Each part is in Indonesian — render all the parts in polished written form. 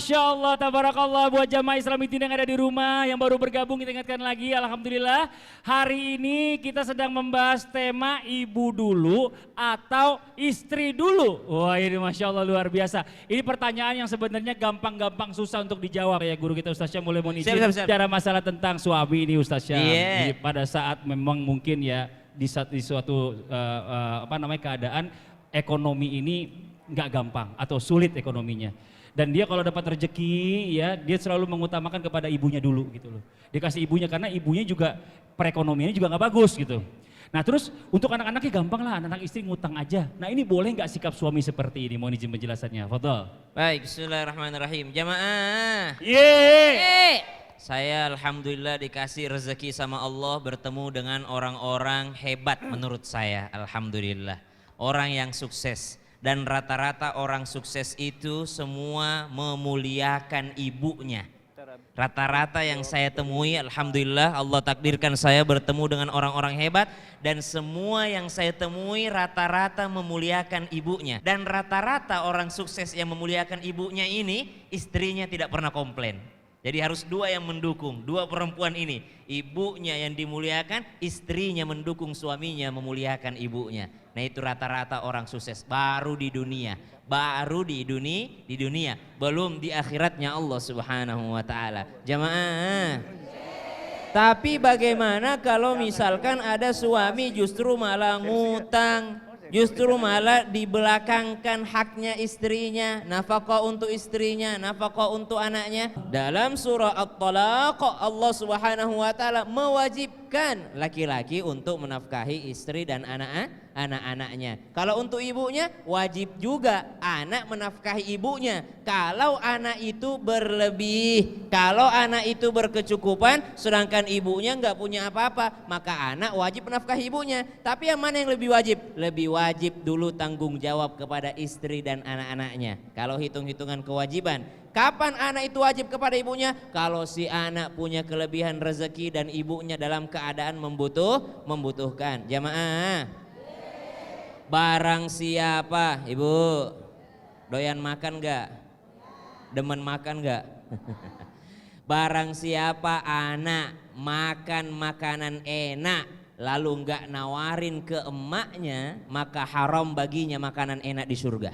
Masya Allah, tabarakallah buat jamaah Islam Intin yang ada di rumah, yang baru bergabung kita ingatkan lagi, alhamdulillah hari ini kita sedang membahas tema ibu dulu atau istri dulu. Wah ini Masya Allah luar biasa. Ini pertanyaan yang sebenarnya gampang-gampang susah untuk dijawab ya guru kita Ustaz Syam boleh mohon izin. Bicara masalah tentang suami ini Ustaz Syam. Jadi pada saat memang mungkin ya di suatu keadaan ekonomi ini nggak gampang atau sulit ekonominya. Dan dia kalau dapat rezeki ya dia selalu mengutamakan kepada ibunya dulu gitu loh. Dikasih ibunya karena ibunya juga perekonomiannya juga nggak bagus gitu. Nah terus untuk anak-anaknya gampang lah, anak-anak istri ngutang aja. Nah ini boleh nggak sikap suami seperti ini? Mohon izin penjelasannya. Fadhol. Baik, bismillahirrahmanirrahim. Jamaah. Yeay. Saya alhamdulillah dikasih rezeki sama Allah bertemu dengan orang-orang hebat menurut saya. Alhamdulillah. Orang yang sukses. Dan rata-rata orang sukses itu semua memuliakan ibunya. Rata-rata yang saya temui alhamdulillah Allah takdirkan saya bertemu dengan orang-orang hebat. Dan semua yang saya temui rata-rata memuliakan ibunya. Dan rata-rata orang sukses yang memuliakan ibunya ini istrinya tidak pernah komplain. Jadi harus dua yang mendukung, dua perempuan ini. Ibunya yang dimuliakan, istrinya mendukung suaminya memuliakan ibunya. Nah itu rata-rata orang sukses baru di dunia. Baru di dunia, belum di akhiratnya Allah Subhanahu wa taala. Jamaah. Tapi bagaimana kalau misalkan ada suami justru malah ngutang, justru malah dibelakangkan haknya istrinya, nafkah untuk istrinya, nafkah untuk anaknya. Dalam surah At-Talaq Allah Subhanahu wa taala mewajibkan laki-laki untuk menafkahi istri dan anak-anaknya. Kalau untuk ibunya wajib juga anak menafkahi ibunya. Kalau anak itu berlebih, kalau anak itu berkecukupan sedangkan ibunya nggak punya apa-apa, maka anak wajib menafkahi ibunya. Tapi yang mana yang lebih wajib? Lebih wajib dulu tanggung jawab kepada istri dan anak-anaknya. Kalau hitung-hitungan kewajiban, kapan anak itu wajib kepada ibunya? Kalau si anak punya kelebihan rezeki dan ibunya dalam keadaan membutuhkan. Jamaah. Barang siapa, ibu doyan makan gak? Demen makan gak? Barang siapa anak makan makanan enak lalu gak nawarin ke emaknya, maka haram baginya makanan enak di surga.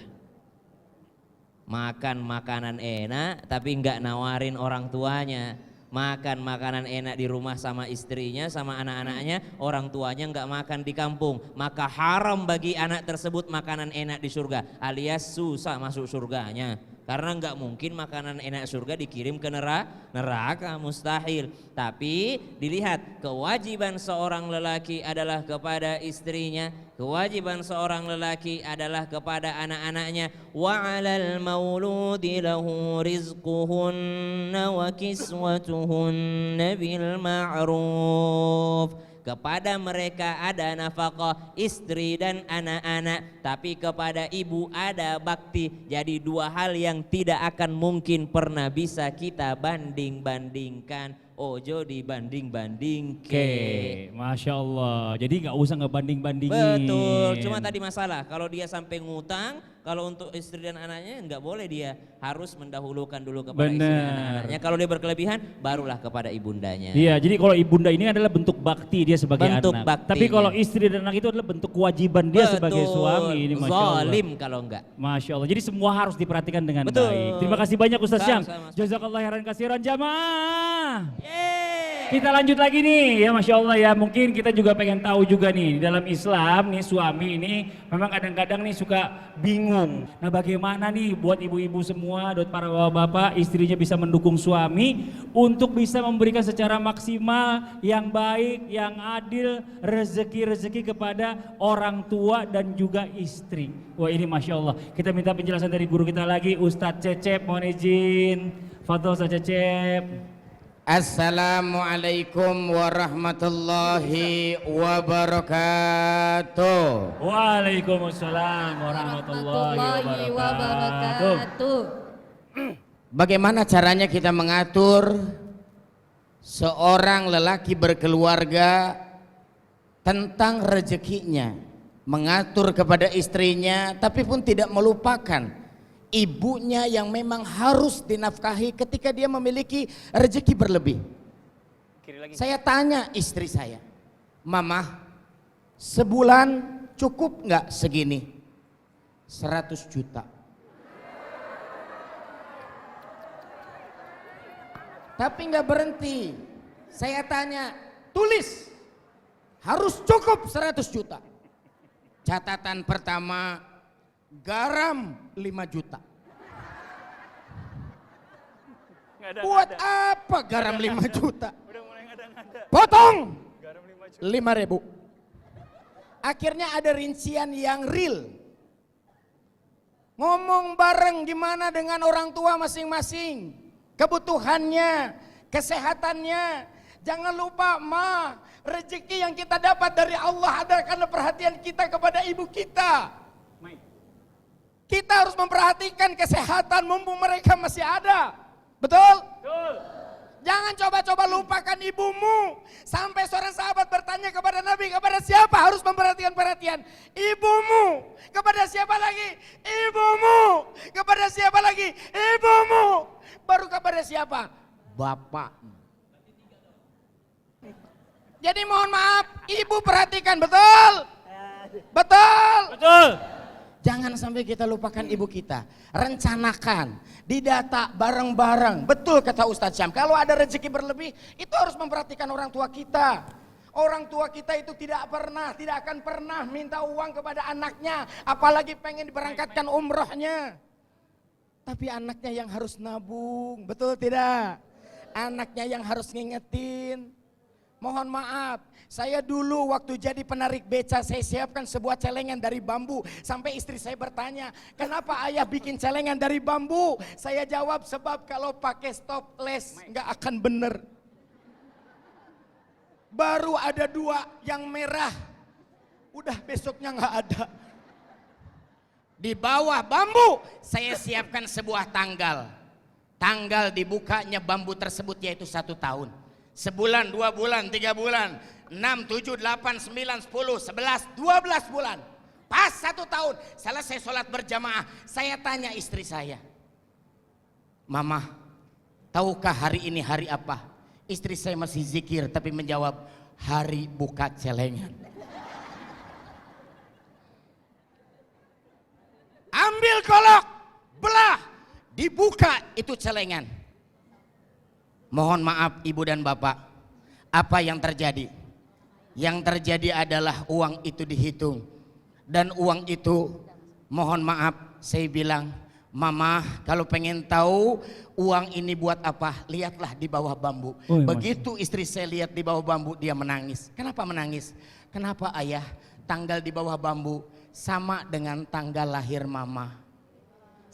Makan makanan enak tapi gak nawarin orang tuanya. Makan makanan enak di rumah sama istrinya, sama anak-anaknya, orang tuanya nggak makan di kampung, maka haram bagi anak tersebut makanan enak di surga, alias susah masuk surganya. Karena nggak mungkin makanan enak surga dikirim ke neraka, mustahil. Tapi dilihat kewajiban seorang lelaki adalah kepada istrinya, kewajiban seorang lelaki adalah kepada anak-anaknya. Wa 'alal mauludi lahu rizquhunna wa kiswatuhunna bil ma'ruf. Kepada mereka ada nafkah istri dan anak-anak, tapi kepada ibu ada bakti. Jadi dua hal yang tidak akan mungkin pernah bisa kita banding-bandingkan. Ojo dibanding-bandingke. Masya Allah. Jadi nggak usah ngebanding-bandingin. Betul. Cuma tadi masalah kalau dia sampai ngutang, kalau untuk istri dan anaknya nggak boleh, dia harus mendahulukan dulu kepada istri dan anaknya. Kalau dia berkelebihan, barulah kepada ibundanya. Iya. Jadi kalau ibunda ini adalah bentuk bakti dia sebagai bentuk anak. Baktinya. Tapi kalau istri dan anak itu adalah bentuk kewajiban dia sebagai suami. Ini Masya Allah. Zalim kalau enggak. Masya Allah. Jadi semua harus diperhatikan dengan Betul. baik. Terima kasih banyak Ustaz Syam. Sama-sama. Jazakallah khairan katsiran jamaah. Kita lanjut lagi nih ya Masya Allah ya, mungkin kita juga pengen tahu juga nih dalam Islam nih suami ini memang kadang-kadang nih suka bingung. Nah bagaimana nih buat ibu-ibu semua, buat para bapak-bapak istrinya bisa mendukung suami untuk bisa memberikan secara maksimal yang baik, yang adil rezeki-rezeki kepada orang tua dan juga istri. Wah ini Masya Allah, kita minta penjelasan dari guru kita lagi Ustadz Cecep, mohon izin. Fadhol Ustadz Cecep. Assalamualaikum warahmatullahi wabarakatuh. Waalaikumsalam warahmatullahi wabarakatuh. Bagaimana caranya kita mengatur seorang lelaki berkeluarga tentang rezekinya, mengatur kepada istrinya tapi pun tidak melupakan ibunya yang memang harus dinafkahi ketika dia memiliki rezeki berlebih. Saya tanya istri saya, Mama, sebulan cukup nggak segini? 100 juta. Tapi nggak berhenti. Saya tanya, tulis, harus cukup 100 juta. Catatan pertama, garam 5 juta. Buat apa garam 5 juta? Potong 5.000. Akhirnya ada rincian yang real. Ngomong bareng gimana dengan orang tua masing-masing. Kebutuhannya, kesehatannya. Jangan lupa Ma, rezeki yang kita dapat dari Allah adalah karena perhatian kita kepada ibu kita. Kita harus memperhatikan kesehatan mumpung mereka masih ada. Betul? Betul. Jangan coba-coba lupakan ibumu. Sampai seorang sahabat bertanya kepada Nabi, kepada siapa harus memperhatikan perhatian? Ibumu. Kepada siapa lagi? Ibumu. Kepada siapa lagi? Ibumu. Baru kepada siapa? Bapak. Jadi mohon maaf, ibu perhatikan, betul? Betul? Betul. Jangan sampai kita lupakan ibu kita. Rencanakan, didata bareng-bareng. Betul kata Ustadz Syam, kalau ada rezeki berlebih, itu harus memperhatikan orang tua kita. Orang tua kita itu tidak akan pernah minta uang kepada anaknya. Apalagi pengen diberangkatkan umrohnya. Tapi anaknya yang harus nabung, betul tidak? Anaknya yang harus ngingetin. Mohon maaf, saya dulu waktu jadi penarik beca, saya siapkan sebuah celengan dari bambu. Sampai istri saya bertanya, kenapa ayah bikin celengan dari bambu? Saya jawab, sebab kalau pakai stopless nggak akan bener. Baru ada 2 yang merah, udah besoknya nggak ada. Di bawah bambu, saya siapkan sebuah tanggal. Tanggal dibukanya bambu tersebut yaitu 1 tahun. Sebulan, 2 bulan, 3 bulan, 6, 7, 8, 9, 10, 11, 12 bulan. Pas 1 tahun, selesai sholat berjamaah. Saya tanya istri saya, Mama, tahukah hari ini hari apa? Istri saya masih zikir tapi menjawab, hari buka celengan. Ambil golok, belah, dibuka itu celengan. Mohon maaf ibu dan bapak, apa yang terjadi? Yang terjadi adalah uang itu dihitung. Dan uang itu, mohon maaf saya bilang, Mama kalau pengen tahu uang ini buat apa, lihatlah di bawah bambu. Begitu istri saya lihat di bawah bambu, dia menangis. Kenapa menangis? Kenapa ayah? Tanggal di bawah bambu sama dengan tanggal lahir Mama.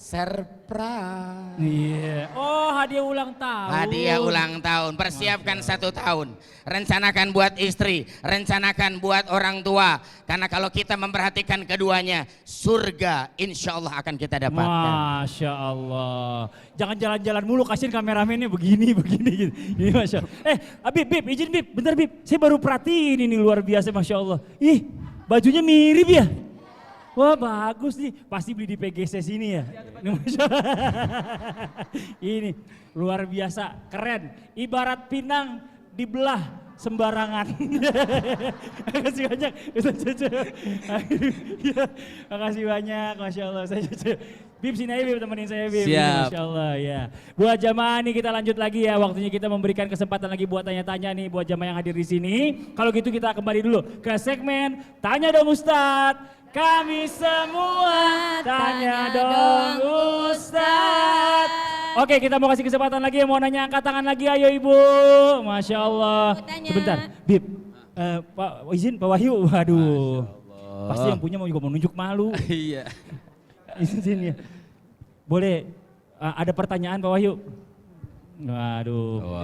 Surprise. Iya. Oh, hadiah ulang tahun. Hadiah ulang tahun. Persiapkan 1 tahun. Rencanakan buat istri, rencanakan buat orang tua. Karena kalau kita memperhatikan keduanya, surga insya Allah akan kita dapatkan. Masya Allah. Jangan jalan-jalan mulu, kasihin kameramennya begini gitu. Ini Masya Allah. Bib, izin Bib, bentar Bib. Saya baru perhatiin ini luar biasa Masya Allah. Ih, bajunya mirip ya. Wah bagus nih, pasti beli di PGC sini ya. Ini luar biasa, keren. Ibarat pinang dibelah sembarangan. Makasih banyak. Makasih banyak, Masya Allah. Bib sini aja Bib, temenin saya Bib. Siap. Masya Allah ya. Buat jamaah nih kita lanjut lagi ya, waktunya kita memberikan kesempatan lagi buat tanya-tanya nih buat jamaah yang hadir di sini. Kalau gitu kita kembali dulu ke segmen Tanya Dong Ustadz. Kami semua tanya dong Ustadz. Oke, kita mau kasih kesempatan lagi yang mau nanya, angkat tangan lagi ayo Ibu. Masya Allah. Sebentar, Bib. Pak izin Pak Wahyu. Waduh. Pasti yang punya mau juga mau nunjuk malu. Iya. Izin ya. Boleh ada pertanyaan Pak Wahyu? Waduh.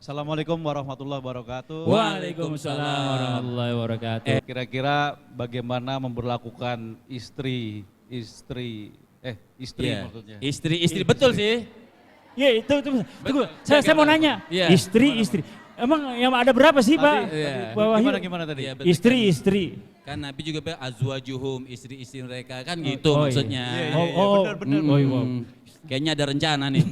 Assalamualaikum warahmatullahi wabarakatuh. Waalaikumsalam warahmatullahi wabarakatuh. Kira-kira bagaimana memperlakukan istri Iya. maksudnya. Istri betul sih. Iya itu. Tunggu, saya mau nanya. Iya. Istri. Emang yang ada berapa sih Pak? Iya. Pak Wahyu? Gimana tadi? Iya, betul. Istri. Kan Nabi juga bilang azwajuhum, istri-istri mereka kan gitu maksudnya. Benar-benar. Kayaknya ada rencana nih.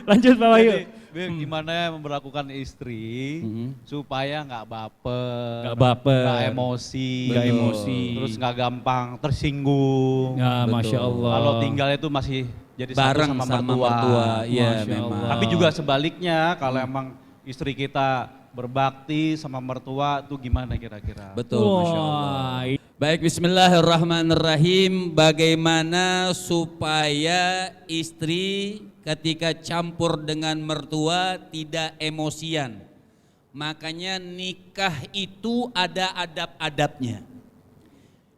Lanjut Pak Wahyu. Jadi, gimana memperlakukan istri supaya nggak baper, Nggak baper. nggak emosi, Nggak emosi. terus nggak gampang tersinggung. Ya, Masya Allah. Kalau tinggal itu masih jadi Bareng satu sama mertua. mertua. Iya Masya memang. Allah. Tapi juga sebaliknya kalau emang istri kita berbakti sama mertua tuh gimana kira-kira? Betul, Masya Allah. Wah, Baik, bismillahirrahmanirrahim. Bagaimana supaya istri ketika campur dengan mertua tidak emosian? Makanya nikah itu ada adab-adabnya.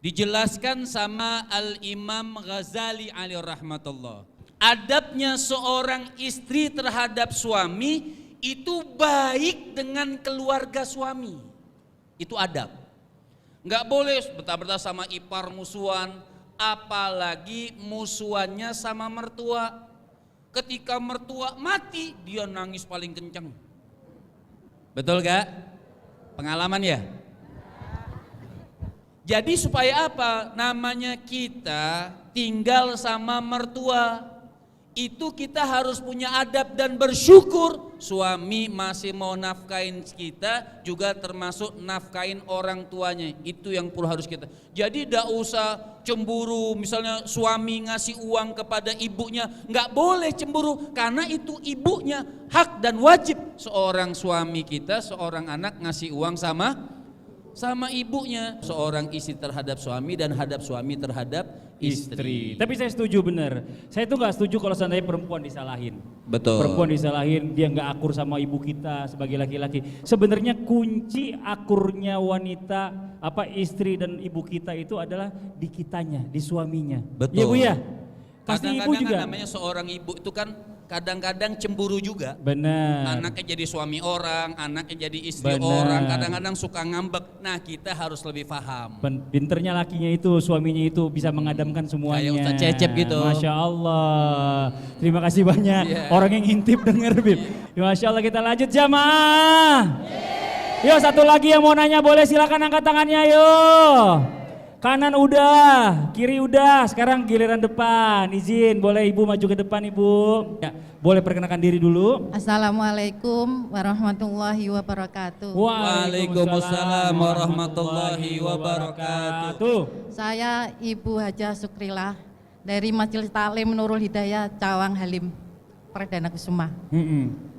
Dijelaskan sama Al-Imam Ghazali alaihi rahmatullah. Adabnya seorang istri terhadap suami itu baik dengan keluarga suami. Itu adab. Nggak boleh betah-betah sama ipar musuhan, apalagi musuhannya sama mertua. Ketika mertua mati, dia nangis paling kencang. Betul gak? Pengalaman ya? Jadi supaya apa? Namanya kita tinggal sama mertua. Itu kita harus punya adab dan bersyukur suami masih mau nafkain kita, juga termasuk nafkain orang tuanya. Itu yang perlu harus kita. Jadi tidak usah cemburu, misalnya suami ngasih uang kepada ibunya, nggak boleh cemburu karena itu ibunya. Hak dan wajib seorang suami kita, seorang anak ngasih uang sama ibunya. Seorang istri terhadap suami dan hadap suami terhadap istri. Tapi saya setuju benar. Saya tuh nggak setuju kalau seandainya perempuan disalahin. Betul. Perempuan disalahin, dia nggak akur sama ibu kita sebagai laki-laki. Sebenarnya kunci akurnya wanita, istri dan ibu kita itu adalah di kitanya, di suaminya. Betul. Iya Bu ya. Pasti ibu Kadang-kadang juga. namanya seorang ibu itu kan kadang-kadang cemburu juga. Benar. Anaknya jadi suami orang, anaknya jadi istri Benar. orang, kadang-kadang suka ngambek. Nah, kita harus lebih paham. Pinternya lakinya itu, suaminya itu bisa mengadamkan semuanya. Kayak Ustaz Cecep gitu. Masya Allah. Terima kasih banyak. Iya. Orang yang ngintip denger Bib. Masya Allah, kita lanjut jamaah. Yuk satu lagi yang mau nanya boleh silakan angkat tangannya yuk. Kanan udah, kiri udah, sekarang giliran depan. Izin, boleh ibu maju ke depan ibu. Ya, boleh perkenalkan diri dulu. Assalamualaikum warahmatullahi wabarakatuh. Waalaikumsalam warahmatullahi wabarakatuh. Saya Ibu Hajah Sukrilah dari Majelis Taklim Nurul Hidayah Cawang Halim Perdana Kusuma.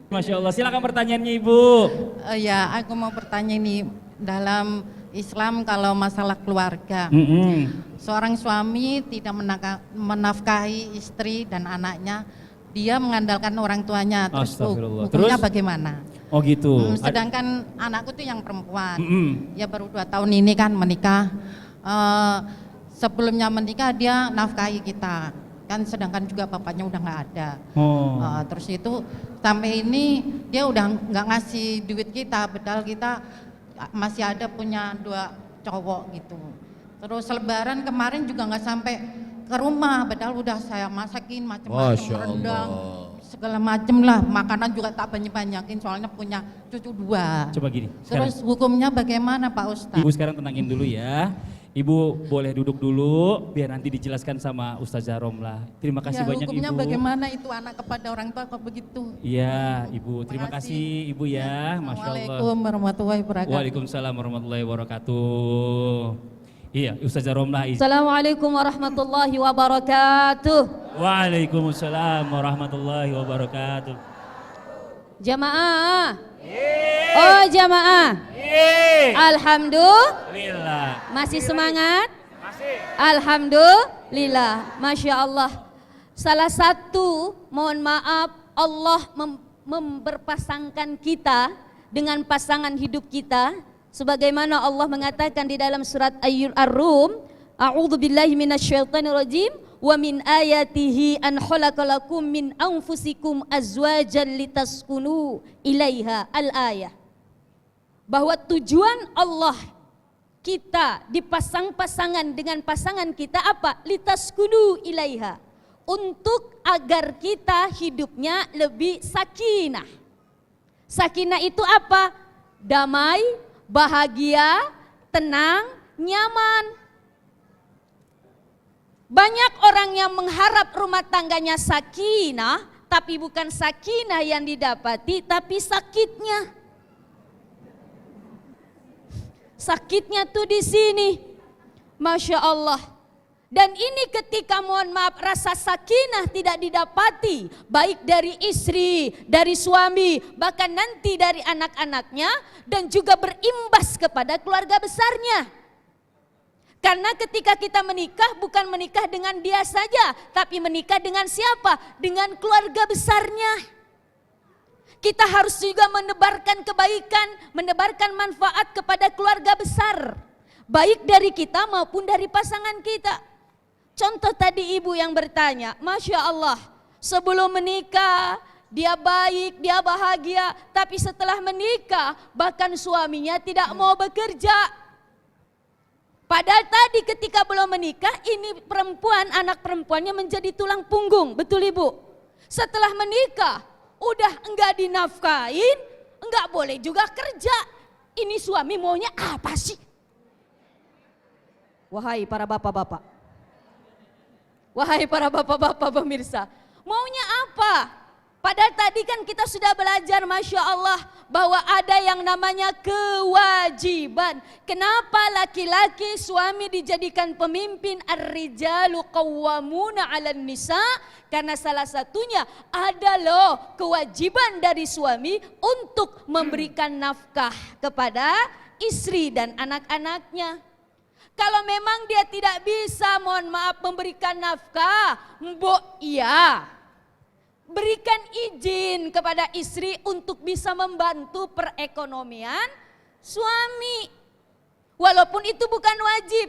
Masya Allah, silakan pertanyaannya ibu. Ya, aku mau bertanya ini, dalam Islam kalau masalah keluarga, seorang suami tidak menafkahi istri dan anaknya, dia mengandalkan orang tuanya. Terus Astagfirullah. hukumnya Terus? bagaimana? Oh gitu. Sedangkan anakku tuh yang perempuan, ya baru 2 tahun ini kan menikah. Sebelumnya menikah dia nafkahi kita, kan sedangkan juga bapaknya udah nggak ada. Terus itu sampai ini dia udah nggak ngasih duit kita, padahal kita masih ada punya 2 cowok gitu. Terus lebaran kemarin juga nggak sampai ke rumah, padahal udah saya masakin macam-macam, rendang segala macam lah, makanan juga tak banyak-banyakin soalnya punya cucu 2. Coba gini. Terus hukumnya bagaimana Pak Ustadz? Ibu sekarang tenangin dulu ya. Ibu boleh duduk dulu biar nanti dijelaskan sama Ustazah Romlah. Terima kasih banyak hukumnya Ibu. bagaimana itu anak kepada orang tua kok begitu? Iya Ibu, terima kasih Ibu ya, Masya Allah. Waalaikumsalam warahmatullahi wabarakatuh. Waalaikumsalam warahmatullahi wabarakatuh. Iya Ustazah Romlah. Assalamualaikum warahmatullahi wabarakatuh. Waalaikumsalam warahmatullahi wabarakatuh. Jamaah. Oh jamaah. Alhamdulillah. Masih semangat? Alhamdulillah. Masya Allah. Salah satu, mohon maaf, Allah memberpasangkan kita dengan pasangan hidup kita. Sebagaimana Allah mengatakan di dalam surat Ar-Rum, A'udzu billahi minasyaitonir rajim, wa min ayatihi an khalaqalakum min anfusikum azwajan litaskunu ilaiha al-ayah. Bahwa tujuan Allah kita dipasang-pasangan dengan pasangan kita apa? Litaskunu ilaiha. Untuk agar kita hidupnya lebih sakinah. Sakinah itu apa? Damai, bahagia, tenang, nyaman. Banyak orang yang mengharap rumah tangganya sakinah, tapi bukan sakinah yang didapati, tapi sakitnya. Sakitnya tuh di sini. Masya Allah. Dan ini ketika mohon maaf rasa sakinah tidak didapati, baik dari istri, dari suami, bahkan nanti dari anak-anaknya, dan juga berimbas kepada keluarga besarnya. Karena ketika kita menikah bukan menikah dengan dia saja, tapi menikah dengan siapa? Dengan keluarga besarnya. Kita harus juga menebarkan kebaikan, menebarkan manfaat kepada keluarga besar. Baik dari kita maupun dari pasangan kita. Contoh tadi ibu yang bertanya, Masya Allah, sebelum menikah dia baik, dia bahagia, tapi setelah menikah bahkan suaminya tidak mau bekerja. Padahal tadi ketika belum menikah ini perempuan, anak perempuannya menjadi tulang punggung, betul ibu? Setelah menikah udah enggak dinafkain, enggak boleh juga kerja. Ini suami maunya apa sih? Wahai para bapak-bapak, wahai para bapak-bapak pemirsa, maunya apa? Padahal tadi kan kita sudah belajar Masya Allah bahwa ada yang namanya kewajiban. Kenapa laki-laki suami dijadikan pemimpin? Ar-rijalu qawwamuna 'alan nisa, karena salah satunya ada loh kewajiban dari suami untuk memberikan nafkah kepada istri dan anak-anaknya. Kalau memang dia tidak bisa, mohon maaf, memberikan nafkah, mbok iya. Berikan izin kepada istri untuk bisa membantu perekonomian suami. Walaupun itu bukan wajib.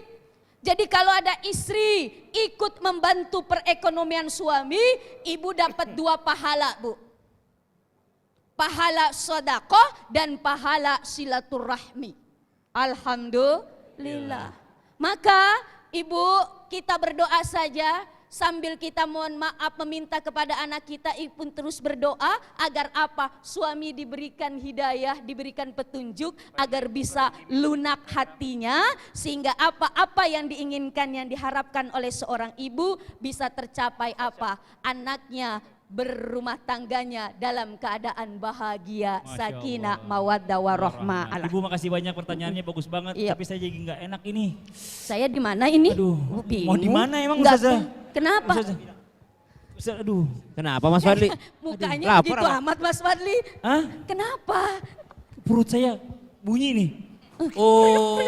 Jadi kalau ada istri ikut membantu perekonomian suami, ibu dapat 2 pahala, Bu. Pahala sedekah dan pahala silaturahmi. Alhamdulillah. Maka ibu, kita berdoa saja sambil kita mohon maaf meminta kepada anak kita pun terus berdoa agar apa? Suami diberikan hidayah, diberikan petunjuk agar bisa lunak hatinya, sehingga apa-apa yang diinginkan, yang diharapkan oleh seorang ibu bisa tercapai apa? Anaknya berumah tangganya dalam keadaan bahagia, sakinah, mawaddah warahmah. Ibu makasih banyak, pertanyaannya bagus banget, Iya. tapi saya jadi nggak enak ini. Saya di mana ini? Aduh, Bingung. mau di mana emang Nggak- Ustazah? Kenapa? Ustazah, aduh. Kenapa Mas Fadli? Mukanya Lapar gitu apa? amat Mas Fadli. Hah? Kenapa? Perut saya bunyi nih. Oh,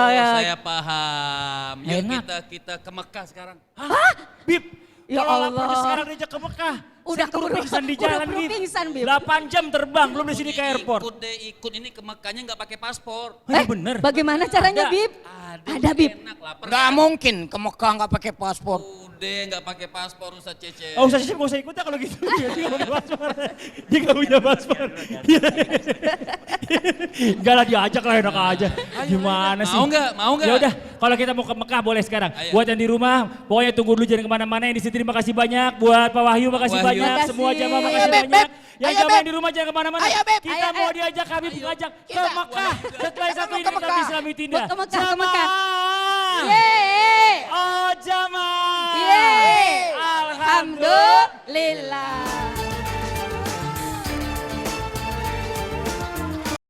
ya. saya paham. Yuk Enak. kita ke Mekah sekarang. Hah? Bib, Ya kalau Allah. laparnya sekarang diajak ke Mekah. Udah Saya keburu keburu- pingsan di udah jalan, keburu Bib. pingsan, Bib. 8 jam terbang, belum di sini ke airport. Ikut ini ke Mekahnya nggak pakai paspor. Ini bener. Bagaimana caranya, Ada. Bib? Ada, Ada, Bib. Enak, lapar. Nggak mungkin ke Mekah nggak pakai paspor. Udah nggak pakai paspor Ustaz Cece. Oh, Ustaz Cecep gak usah ikut ya kalau gitu. Dia gak punya paspor. Dia gak punya paspor. Enggak lah, diajak lah, enak aja. Gimana sih? Mau nggak? Mau nggak? Ya udah, kalau kita mau ke Mekah boleh sekarang. Ayo. Buat yang di rumah, pokoknya tunggu dulu, jangan kemana-mana. Yang di sini terima kasih banyak. Buat Pak Wahyu makasih Wahyu. banyak. Makasih. Semua jamaah Ayo, makasih Beb, banyak. Beb. Yang Ayo, jamaah Beb. yang di rumah jangan kemana-mana. Ayo, Beb. Kita Ayo, mau ayo. diajak, Habib ngajak ke Kita. Mekah. Setelah satu ini Ke kita Mekah. Islami Tindak. Ke Mekah, ke Mekah. Jamaah. Yeay. Oh jamaah. Yeay. Alhamdulillah. Alhamdulillah.